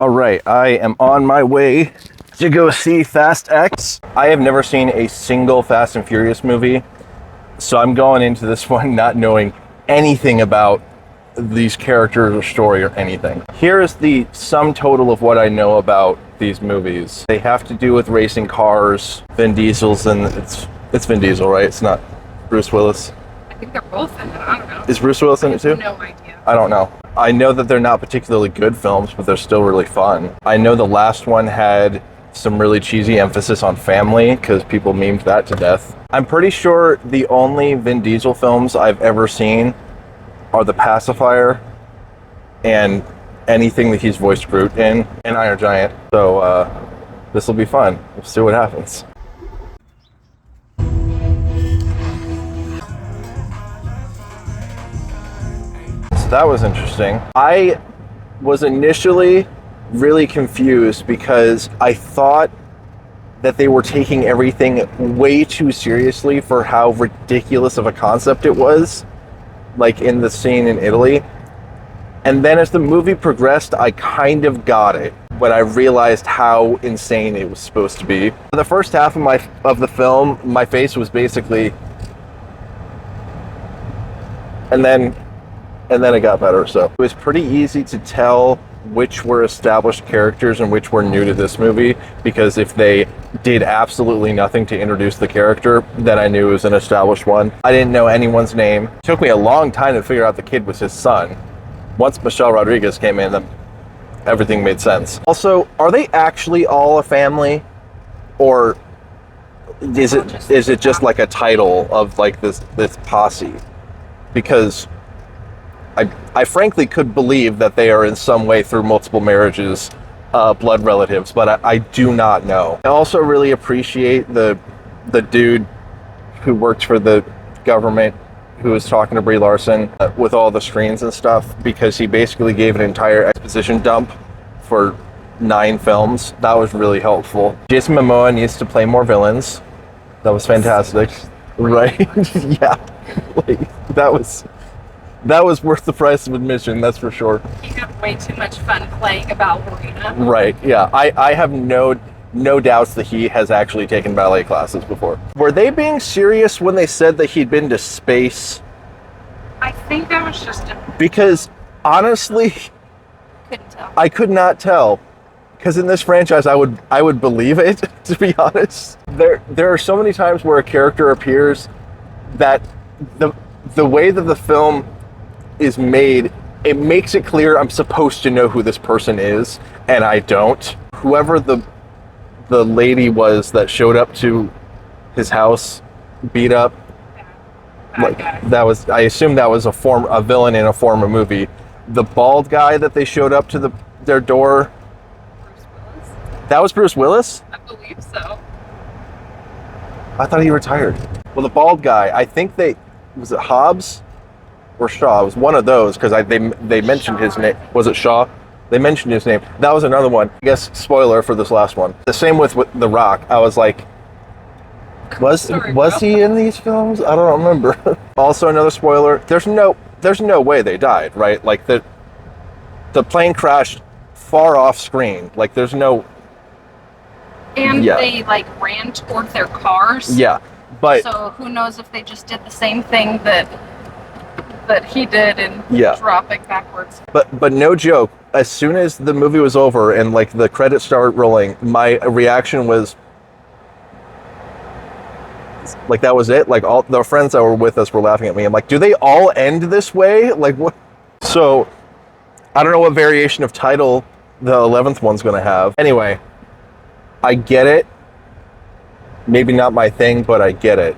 All right, I am on my way to go see Fast X. I have never seen a single Fast and Furious movie, so I'm going into this one not knowing anything about these characters or story or anything. Here is the sum total of what I know about these movies. They have to do with racing cars. Vin Diesel's and it's Vin Diesel, right? It's not Bruce Willis. I think they're both in it. I don't know. Is Bruce Willis in it too? No idea. I don't know. I know that they're not particularly good films, but they're still really fun. I know the last one had some really cheesy emphasis on family because people memed that to death. I'm pretty sure the only Vin Diesel films I've ever seen are The Pacifier and anything that he's voiced Groot in, and Iron Giant. So this will be fun. We'll see what happens. That was interesting. I was initially really confused because I thought that they were taking everything way too seriously for how ridiculous of a concept it was, like in the scene in Italy. And then as the movie progressed, I kind of got it when I realized how insane it was supposed to be. The first half of the film, my face was basically, and then it got better. So it was pretty easy to tell which were established characters and which were new to this movie, because if they did absolutely nothing to introduce the character, then I knew it was an established one. I didn't know anyone's name. It took me a long time to figure out the kid was his son. Once Michelle Rodriguez came in, everything made sense. Also, are they actually all a family, or is it just like a title of like this posse? Because I frankly could believe that they are in some way, through multiple marriages, blood relatives, but I do not know. I also really appreciate the dude who worked for the government who was talking to Brie Larson with all the screens and stuff, because he basically gave an entire exposition dump for 9 films. That was really helpful. Jason Momoa needs to play more villains. That was fantastic. Right? Yeah. Like, that was worth the price of admission, that's for sure. You have way too much fun playing a ballerina. Right, yeah. I have no doubts that he has actually taken ballet classes before. Were they being serious when they said that he'd been to space? I think that was just Because, honestly, couldn't tell. I could not tell. Because in this franchise, I would believe it, to be honest. There are so many times where a character appears that the way that the film is made, it makes it clear I'm supposed to know who this person is, and I don't. Whoever the lady was that showed up to his house, beat up, like that was, I assume that was a villain in a former movie. The bald guy that they showed up to their door. Bruce Willis? That was Bruce Willis? I believe so. I thought he retired. Well, the bald guy, I think was it Hobbs or Shaw? It was one of those, because they mentioned Shaw. his name. Was it Shaw? They mentioned his name. That was another one. I guess spoiler for this last one. The same with The Rock. I was like, was he in these films? I don't remember. Also another spoiler. There's no way they died, right? Like the plane crashed far off screen. Like there's no. And they like ran toward their cars. Yeah, but so who knows if they just did the same thing that he did and drop it backwards. But no joke. As soon as the movie was over and like the credits started rolling, my reaction was like, that was it. Like all the friends that were with us were laughing at me. I'm like, do they all end this way? Like what? So I don't know what variation of title the 11th one's going to have. Anyway, I get it. Maybe not my thing, but I get it.